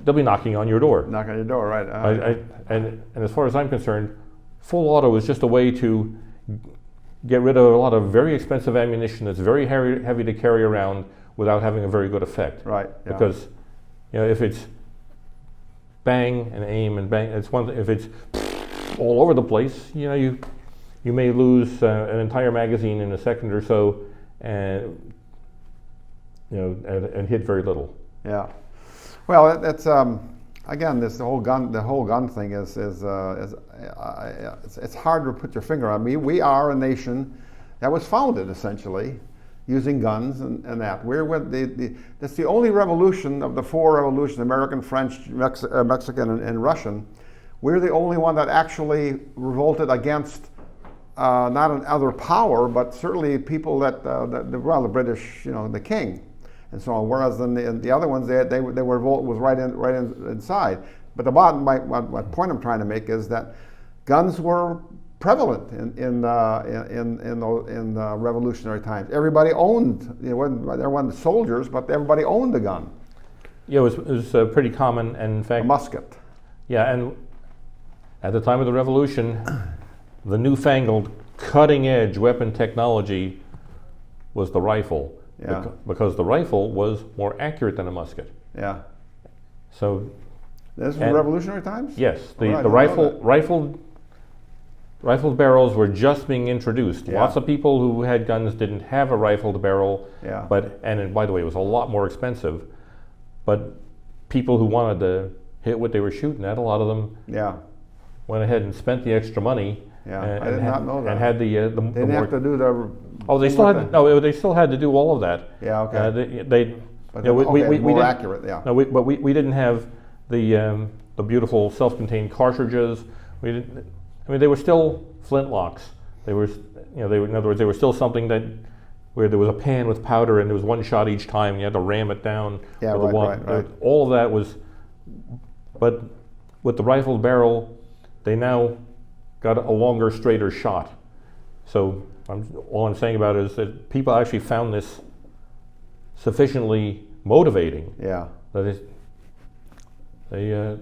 they'll be knocking on your door. Knock on your door, right? And as far as I'm concerned, full auto is just a way to get rid of a lot of very expensive ammunition that's very heavy to carry around without having a very good effect. Right, yeah. Because if it's bang and aim and bang, it's one. If it's all over the place, you may lose an entire magazine in a second or so, and and hit very little. Yeah. Well, it's again, the whole gun thing is it's hard to put your finger on. We are a nation that was founded essentially using guns and that. That's the only revolution of the four revolutions: American, French, Mexican, and Russian. We're the only one that actually revolted against not another power, but certainly people that the British, the king, and so on. Whereas in the other ones, they were revolt was right inside. But my point I'm trying to make is that guns were prevalent in revolutionary times. Everybody owned. There weren't soldiers, but everybody owned a gun, Yeah, it was pretty common, and in a fact, musket. yeah, and at the time of the revolution, the newfangled cutting-edge weapon technology was the rifle. Yeah. Because the rifle was more accurate than a musket. Yeah. So This was And- revolutionary times? yes, All right, I the didn't know rifled barrels were just being introduced. Yeah. Lots of people who had guns didn't have a rifled barrel, Yeah. and by the way, it was a lot more expensive. But people who wanted to hit what they were shooting at, a lot of them Yeah. went ahead and spent the extra money. Yeah, and I did not know that. And had the They didn't more, have to do the. oh, they still had they still had to do all of that. Yeah, okay. They But yeah, we more didn't- accurate, yeah. No, but we didn't have the beautiful self-contained cartridges. We didn't. I mean, they were still flintlocks. They were, they were, in other words, they were still something that where there was a pan with powder and there was one shot each time. And you had to ram it down. Yeah, with a right. All of that was, but with the rifled barrel, they now got a longer, straighter shot. So all I'm saying about it is that people actually found this sufficiently motivating Yeah. that they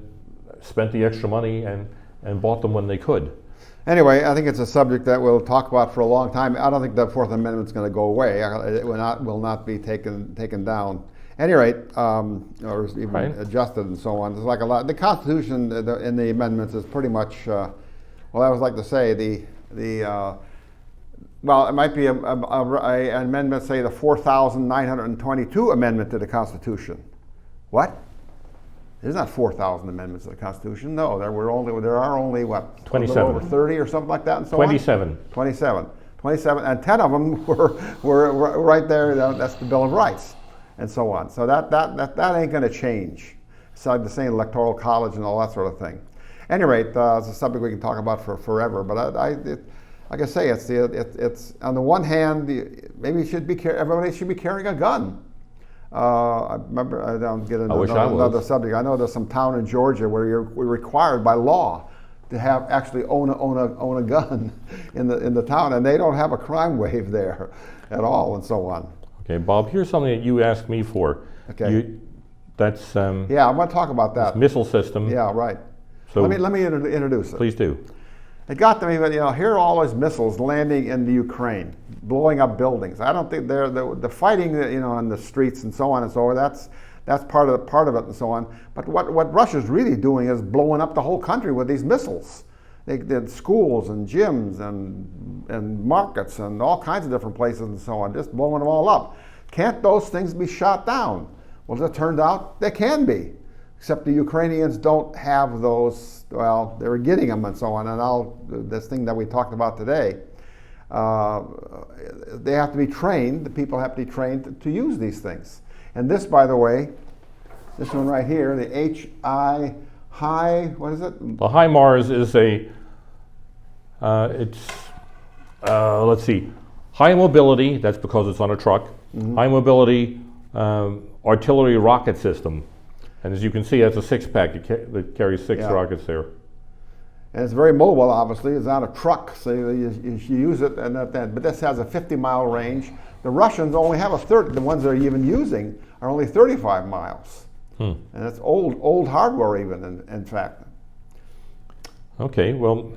spent the extra money and bought them when they could. Anyway, I think it's a subject that we'll talk about for a long time. I don't think the Fourth Amendment's going to go away. It will not be taken down. At any rate, or even Right. adjusted and so on. It's like a lot. The Constitution in the amendments is pretty much. Well, I would like to say well, it might be an amendment, say the 4,922 amendment to the Constitution. What? There's not 4,000 amendments to the Constitution. No, there are only what? 27. Over 30 or something like that, and so 27. on. 27, and 10 of them were right there. That's the Bill of Rights, and so on. So that ain't going to change. It's like the same Electoral College and all that sort of thing. At any rate, it's a subject we can talk about for forever. But like I say, it's on the one hand, maybe everybody should be carrying a gun. I remember, I don't get into another subject. I know there's some town in Georgia where we're required by law to actually own a gun in the town, and they don't have a crime wave there at all, and so on. Okay, Bob. Here's something that you asked me for. Okay. That's Yeah, I want to talk about that. missile system. Yeah, right. So Let me introduce it. please do. it got to me, but here are all these missiles landing in the Ukraine, blowing up buildings. I don't think they're the fighting, on the streets and so on and so on. That's part of it and so on. But what Russia's really doing is blowing up the whole country with these missiles. They did schools and gyms and markets and all kinds of different places and so on, just blowing them all up. Can't those things be shot down? Well, as it turned out, they can be, except the Ukrainians don't have those. Well, they're getting them and so on. And this thing that we talked about today, they have to be trained. The people have to be trained to use these things. And this, by the way, this one right here, the what is it? The HIMARS is let's see, high mobility, that's because it's on a truck, high mobility artillery rocket system. And as you can see, that's a six-pack that carries six rockets there. And it's very mobile, obviously. It's not a truck, so you use it, but this has a 50-mile range. The Russians only have a 30. The ones they're even using are only 35 miles. And it's old hardware even, in fact. Okay, well,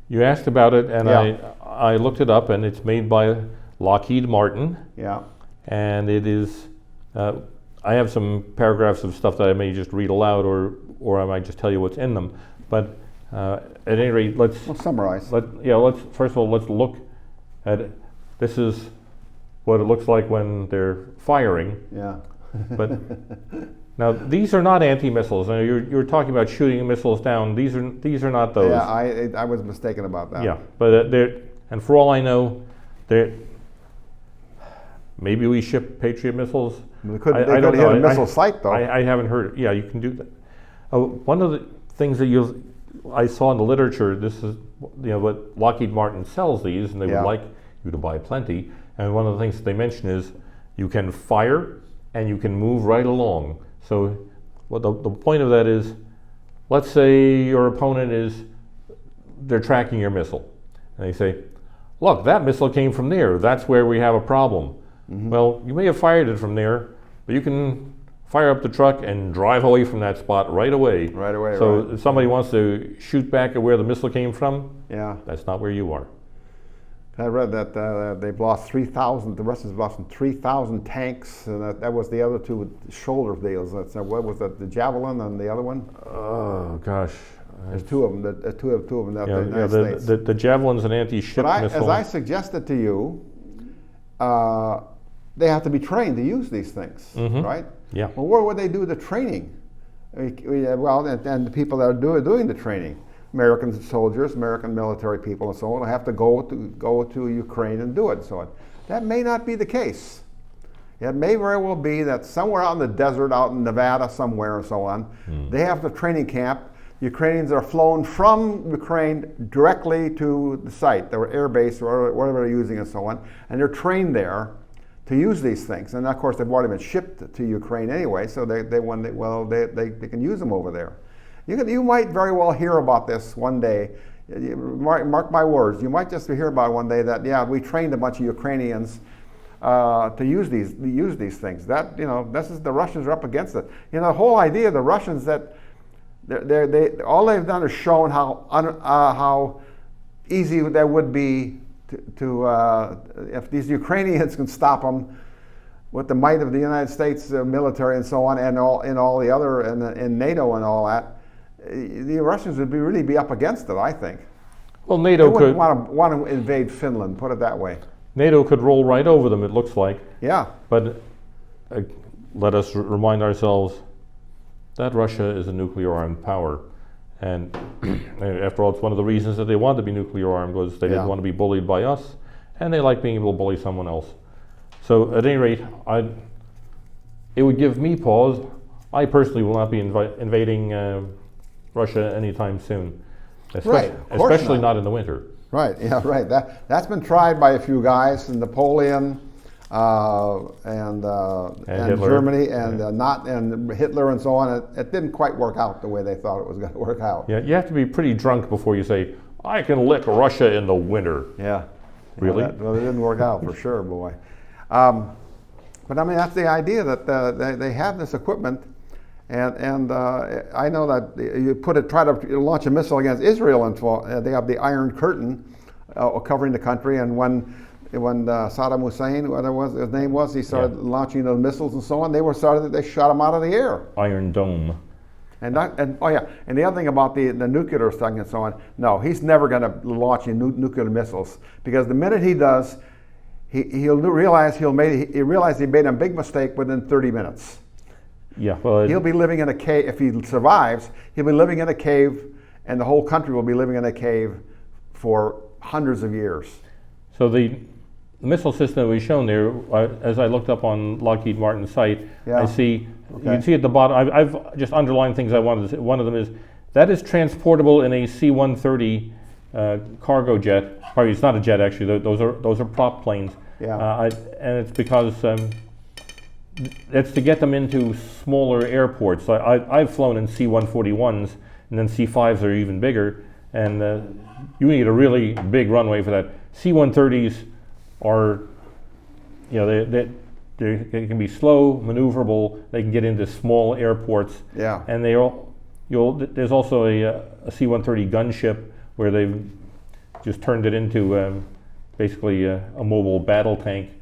you asked about it, and I looked it up, and it's made by Lockheed Martin. Yeah. And it is, I have some paragraphs of stuff that I may just read aloud, or I might just tell you what's in them. But at any rate, let's summarize. Let's first of all, let's look at it. This is what it looks like when they're firing. Yeah. But now these are not anti-missiles. Now you're talking about shooting missiles down. These are not those. Yeah, I was mistaken about that. Yeah, but and for all I know, maybe we ship Patriot missiles. They could I hit don't know. a missile site though. I haven't heard. Yeah, you can do that. One of the things that I saw in the literature. This is what Lockheed Martin sells these, and they would like you to buy plenty. And one of the things that they mention is you can fire and you can move right along. So the point of that is, let's say your opponent they're tracking your missile. And they say, look, that missile came from there. That's where we have a problem. Well, you may have fired it from there, but you can fire up the truck and drive away from that spot right away. Right away, So if somebody wants to shoot back at where the missile came from, that's not where you are. I read that they've lost 3,000. The Russians lost 3,000 tanks, and that was the other two shoulder deals. What was that? The Javelin and the other one. Oh gosh, there's two of them. Two of them. The United States. The Javelin's an anti-ship missile. As I suggested to you, they have to be trained to use these things, right? Yeah. Well, where would they do the training? And the people that are doing the training. American soldiers, American military people, and so on, have to go to Ukraine and do it. So that may not be the case. It may very well be that somewhere out in the desert, out in Nevada, somewhere, and so on, they have the training camp. Ukrainians are flown from Ukraine directly to the site, their air base, or whatever they're using, and so on, and they're trained there to use these things. And of course, they've already been shipped to Ukraine anyway, so they can use them over there. You might very well hear about this one day. Mark my words. You might just hear about it one day that we trained a bunch of Ukrainians to use these things. That this is the Russians are up against it. The whole idea of the Russians that all they've done is shown how easy that would be to if these Ukrainians can stop them with the might of the United States military and so on, and all the other in NATO and all that. The Russians would really be up against it, I think. Well, NATO could want to invade Finland. Put it that way. NATO could roll right over them. It looks like. Yeah. But let us remind ourselves that Russia is a nuclear-armed power, and after all, it's one of the reasons that they wanted to be nuclear-armed was they didn't want to be bullied by us, and they like being able to bully someone else. So, at any rate, it would give me pause. I personally will not be invading Russia anytime soon, especially not in the winter. Right. Yeah. Right. That's been tried by a few guys, Napoleon, and Germany, and Hitler, and so on. It didn't quite work out the way they thought it was going to work out. Yeah. You have to be pretty drunk before you say, "I can lick Russia in the winter." Yeah. Really? It didn't work out for sure, boy. But I mean, that's the idea that they have this equipment. And I know that you try to launch a missile against Israel, and they have the Iron Curtain covering the country. And when Saddam Hussein, whatever his name was, he started launching those missiles and so on. They shot him out of the air. Iron Dome. And the other thing about the nuclear stuff and so on, no, he's never going to launch any nuclear missiles, because the minute he does, he'll realize he made a big mistake within 30 minutes. Yeah, well, He'll be living in a cave. If he survives, he'll be living in a cave, and the whole country will be living in a cave for hundreds of years. So the missile system that we've shown there, as I looked up on Lockheed Martin's site, Yeah. I see, you Okay. can see at the bottom, I've just underlined things I wanted to say. One of them is, that is transportable in a C-130 cargo jet. Probably it's not a jet actually, those are prop planes. Yeah. And it's because it's to get them into smaller airports. I've flown in C-141s, and then C-5s are even bigger, and you need a really big runway for that. C-130s are, they can be slow, maneuverable. They can get into small airports, Yeah. and there's also a C-130 gunship where they've just turned it into basically a mobile battle tank.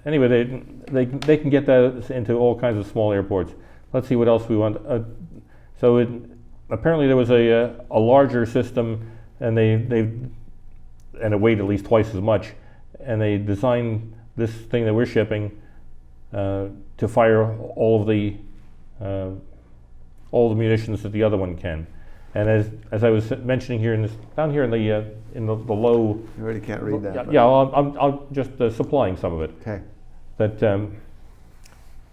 Anyway, they can get that into all kinds of small airports. Let's see what else we want. Apparently there was a larger system, and it weighed at least twice as much, and they designed this thing that we're shipping to fire all of the munitions that the other one can. And as I was mentioning here down here in the low. You really can't read that. Yeah, I'll just supplying some of it. Okay. That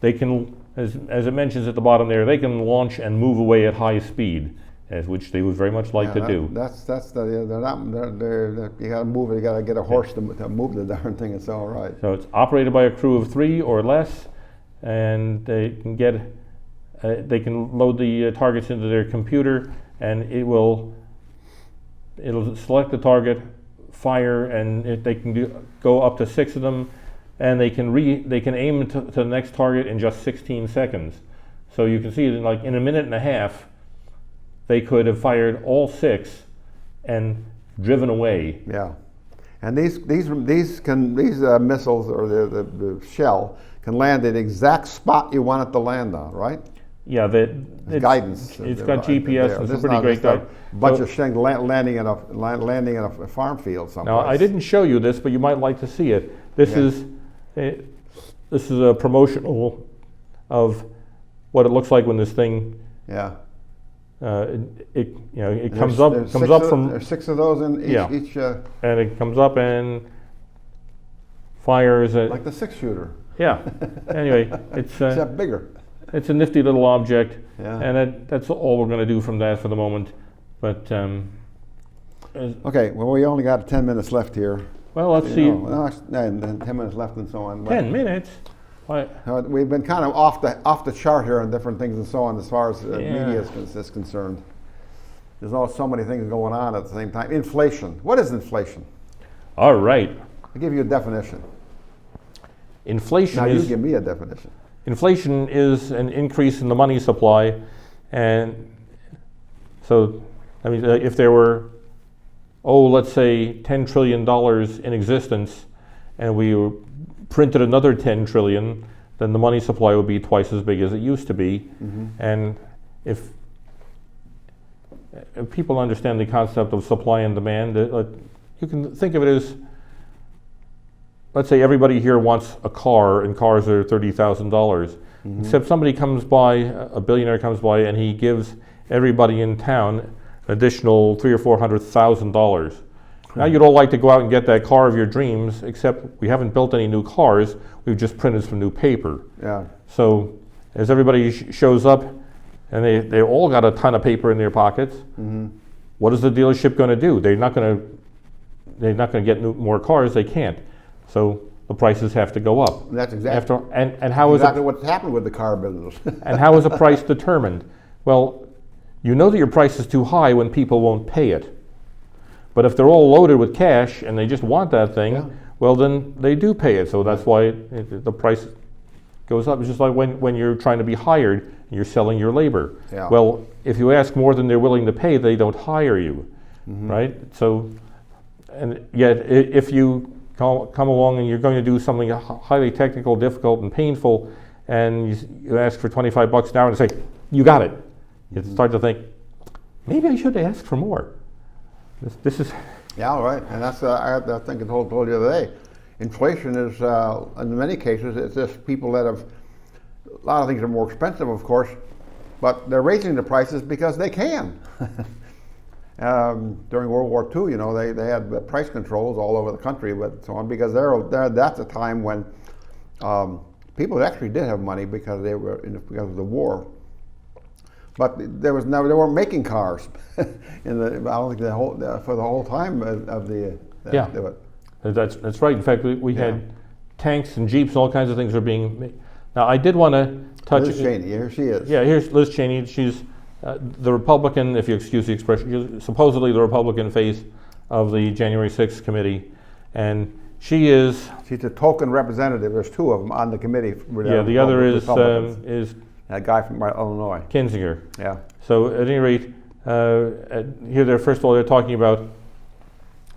they can, as it mentions at the bottom there, they can launch and move away at high speed, which they would very much like to do. That's they're you got to move it. You got to get a horse to move the darn thing. It's all right. So it's operated by a crew of 3 or less, and they can load the targets into their computer, and it'll select the target, fire, and they can go up to 6 of them, and they can aim to the next target in just 16 seconds. So you can see that in a minute and a half, they could have fired all 6 and driven away. Yeah, and these missiles or the shell can land at the exact spot you want it to land on, right? Yeah, Guidance. It's got GPS. And it's a pretty great guide. A bunch of things landing in a farm field someplace. Now I didn't show you this, but you might like to see it. This is a promotional of what it looks like when this thing. Yeah. It comes up from. There's 6 of those in each. And it comes up and fires. Like the 6-shooter. Yeah. Anyway, Except bigger. It's a nifty little object, Yeah. and that's all we're going to do from that for the moment. But Okay. Well, we only got 10 minutes left here. well, let's see. And 10 minutes left and so on. 10 minutes. Why? We've been kind of off the chart here on different things and so on as far as media is concerned. There's so many things going on at the same time. Inflation. What is inflation? All right. I'll give you a definition. Inflation Now is you give me a definition. Inflation is an increase in the money supply, and so I mean, if there were, let's say $10 trillion in existence, and we printed another 10 trillion, then the money supply would be twice as big as it used to be. Mm-hmm. And if people understand the concept of supply and demand, you can think of it as, let's say everybody here wants a car, and cars are $30,000. Mm-hmm. Except somebody comes by, a billionaire comes by, and he gives everybody in town an additional $300,000 or $400,000. Now you'd all like to go out and get that car of your dreams, except we haven't built any new cars. We've just printed some new paper. Yeah. So as everybody shows up, and they all got a ton of paper in their pockets, what is the dealership going to do? They're not going to get more cars. They can't. So the prices have to go up. That's exactly. And how is exactly what's happened with the car business. and how is a price determined? Well, you know that your price is too high when people won't pay it. But if they're all loaded with cash and they just want that thing, well, then they do pay it. So that's why the price goes up. It's just like when you're trying to be hired and you're selling your labor. Yeah. Well, if you ask more than they're willing to pay, they don't hire you, right? So, and yet if you come along and you're going to do something highly technical, difficult, and painful, and you ask for $25 an hour and say, you got it, you start to think, maybe I should ask for more. This is... Yeah, right. And that's, I think I told you the other day, inflation is, in many cases, it's just people that have, a lot of things are more expensive, of course, but they're raising the prices because they can. During World War II, you know, they had the price controls all over the country, but so on, because that's a time when people actually did have money because because of the war. But they weren't making cars I don't think for the whole time of the Yeah. do it. That's right. In fact, we had tanks and jeeps and all kinds of things are being made. Now, I did want to touch... Liz Cheney, here she is. Yeah, here's Liz Cheney. She's the Republican, if you excuse the expression, supposedly the Republican face of the January 6th committee. And she's a token representative. There's two of them on the committee. Yeah, the other is a guy from Illinois. Kinzinger. Yeah. So at any rate, here first of all, they're talking about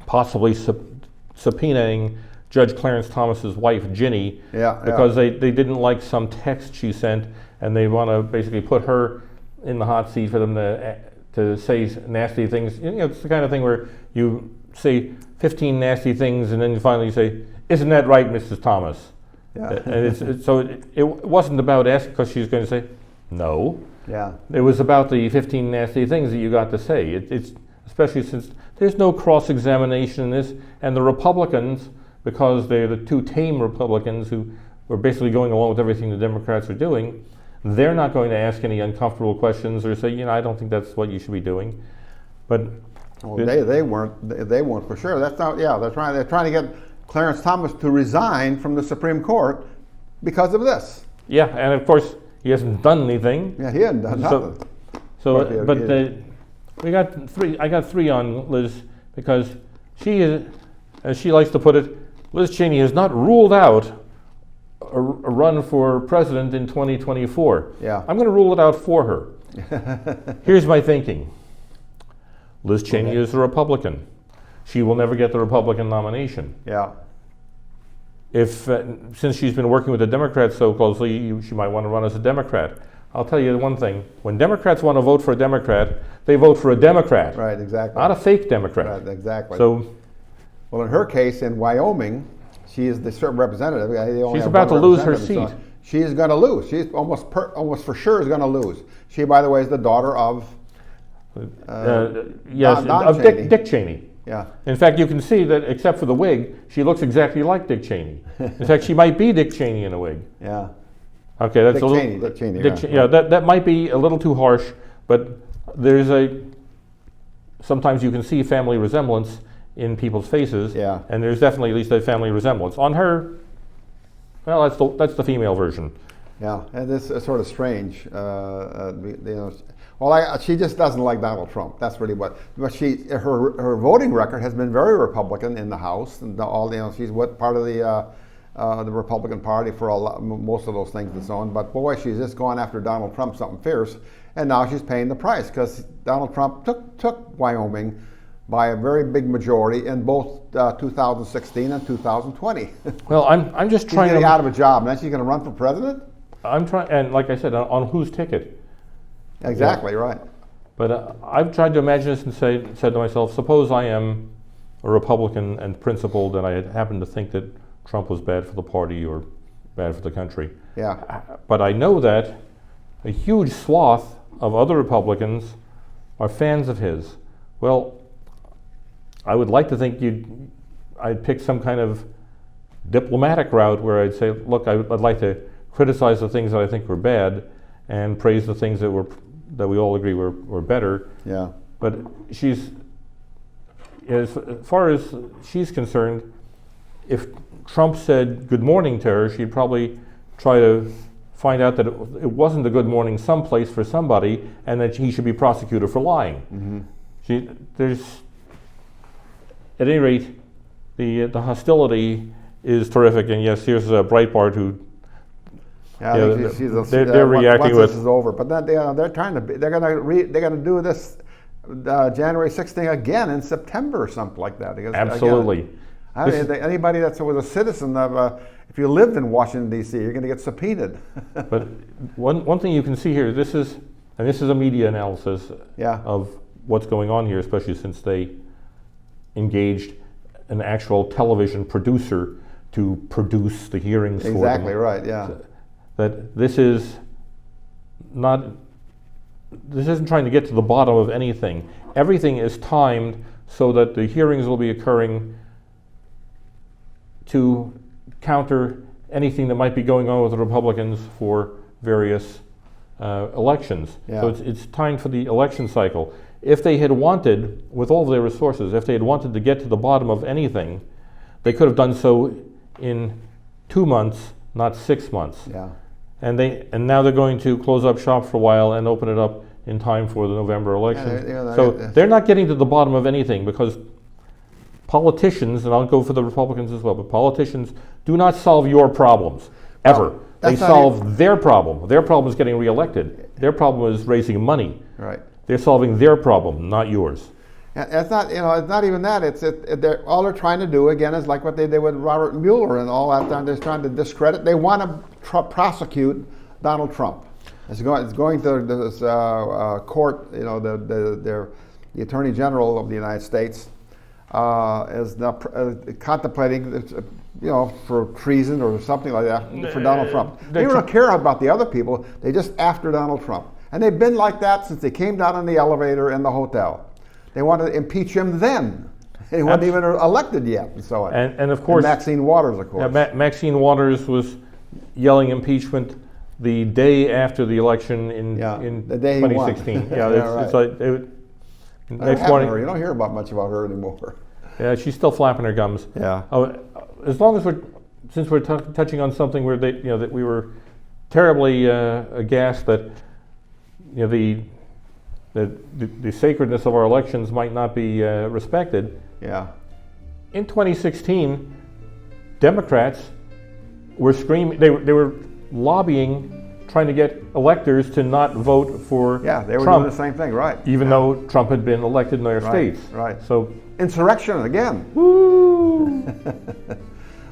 possibly subpoenaing Judge Clarence Thomas's wife, Ginny, because they didn't like some text she sent, and they want to basically put her in the hot seat for them to say nasty things. You know, it's the kind of thing where you say 15 nasty things, and then you finally say, "Isn't that right, Mrs. Thomas?" Yeah. And it wasn't about asking because she was going to say no. Yeah. It was about the 15 nasty things that you got to say. It's especially since there's no cross-examination in this, and the Republicans, because they're the two tame Republicans who were basically going along with everything the Democrats are doing, they're not going to ask any uncomfortable questions or say, you know, I don't think that's what you should be doing. But well, they weren't for sure. That's not. Yeah, they're trying to get Clarence Thomas to resign from the Supreme Court because of this. Yeah, and of course he hasn't done anything. Yeah, he hadn't done nothing. We got three. I got three on Liz because she is, as she likes to put it, Liz Cheney has not ruled out a run for president in 2024. Yeah. I'm going to rule it out for her. Here's my thinking. Liz Cheney is a Republican. She will never get the Republican nomination. Yeah. If since she's been working with the Democrats so closely, she might want to run as a Democrat. I'll tell you one thing: when Democrats want to vote for a Democrat, they vote for a Democrat. Right. Exactly. Not a fake Democrat. Right. Exactly. So, well, in her case, in Wyoming, she is the representative. She's about to lose her seat. So she's going to lose. She's almost for sure is going to lose. She, by the way, is the daughter of yes, Don of Cheney. Dick Cheney. Yeah. In fact, you can see that except for the wig, she looks exactly like Dick Cheney. In fact, she might be Dick Cheney in a wig. Yeah. Okay, that's Dick Cheney. Yeah, that might be a little too harsh, but there's sometimes you can see family resemblance in people's faces. Yeah. And there's definitely at least a family resemblance. On her, well, that's the female version. Yeah, and it's sort of strange. Well, she just doesn't like Donald Trump. That's really what. But her voting record has been very Republican in the House, and she's part of the Republican Party for most of those things and so on. But boy, she's just gone after Donald Trump something fierce, and now she's paying the price because Donald Trump took Wyoming by a very big majority in both 2016 and 2020. Well, I'm just trying She's getting to out of a job, and then she's going to run for president. I'm trying, and like I said, on whose ticket? Exactly right. But I've tried to imagine this and said to myself, suppose I am a Republican and principled, and I happen to think that Trump was bad for the party or bad for the country. Yeah. But I know that a huge swath of other Republicans are fans of his. Well, I would like to think I'd pick some kind of diplomatic route where I'd say, look, I'd like to criticize the things that I think were bad and praise the things that we all agree were better. Yeah. But as far as she's concerned, if Trump said good morning to her, she'd probably try to find out that it wasn't a good morning someplace for somebody, and that he should be prosecuted for lying. Mm-hmm. At any rate, the hostility is terrific. And yes, here's Breitbart, who Yeah, I Yeah, think she's they're reacting once with this is over. But then they're trying to they're gonna do this January 6th thing again in September or something like that. Because, absolutely. Again, I mean, anybody that was a citizen of if you lived in Washington D.C., you're going to get subpoenaed. But one thing you can see here, this is a media analysis Yeah. of what's going on here, especially since they engaged an actual television producer to produce the hearings for them. Exactly right. Yeah. That this isn't trying to get to the bottom of anything. Everything is timed so that the hearings will be occurring to counter anything that might be going on with the Republicans for various elections. Yeah. So it's timed for the election cycle. If they had wanted, with all of their resources, if they had wanted to get to the bottom of anything, they could have done so in 2 months, not 6 months. Yeah. And now they're going to close up shop for a while and open it up in time for the November election. So they're not getting to the bottom of anything because politicians, and I'll go for the Republicans as well, but politicians do not solve your problems, ever. No, they that's not solve their problem. Their problem is getting reelected. Their problem is raising money. Right. They're solving their problem, not yours. And it's not, it's not even that. All they're trying to do again is like what they did with Robert Mueller and all that time. They're trying to discredit. They want to prosecute Donald Trump. It's going to this court. The Attorney General of the United States is now contemplating, for treason or something like that for Donald Trump. They don't care about the other people. They just after Donald Trump, and they've been like that since they came down in the elevator in the hotel. They want to impeach him then. He wasn't even elected yet, and so on. And of course, and Maxine Waters, of course. Maxine Waters was yelling impeachment the day after the election in the day 2016. He won. It's like next morning. You don't hear about much about her anymore. Yeah, she's still flapping her gums. Yeah. As long as since we're touching on something where that we were terribly aghast that the sacredness of our elections might not be respected. Yeah. In 2016, Democrats were screaming. They were lobbying, trying to get electors to not vote for Trump. Yeah, they were doing the same thing, right? Even though Trump had been elected in their states. Right. So insurrection again. Woo!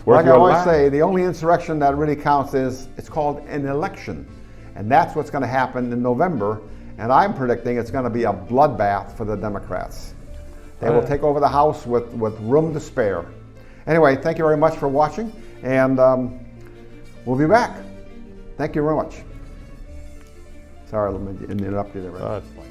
Like I always say, the only insurrection that really counts it's called an election, and that's what's going to happen in November. And I'm predicting it's going to be a bloodbath for the Democrats. They will take over the House with room to spare. Anyway, thank you very much for watching, and we'll be back. Thank you very much. Sorry, let me interrupt you there. That's fine.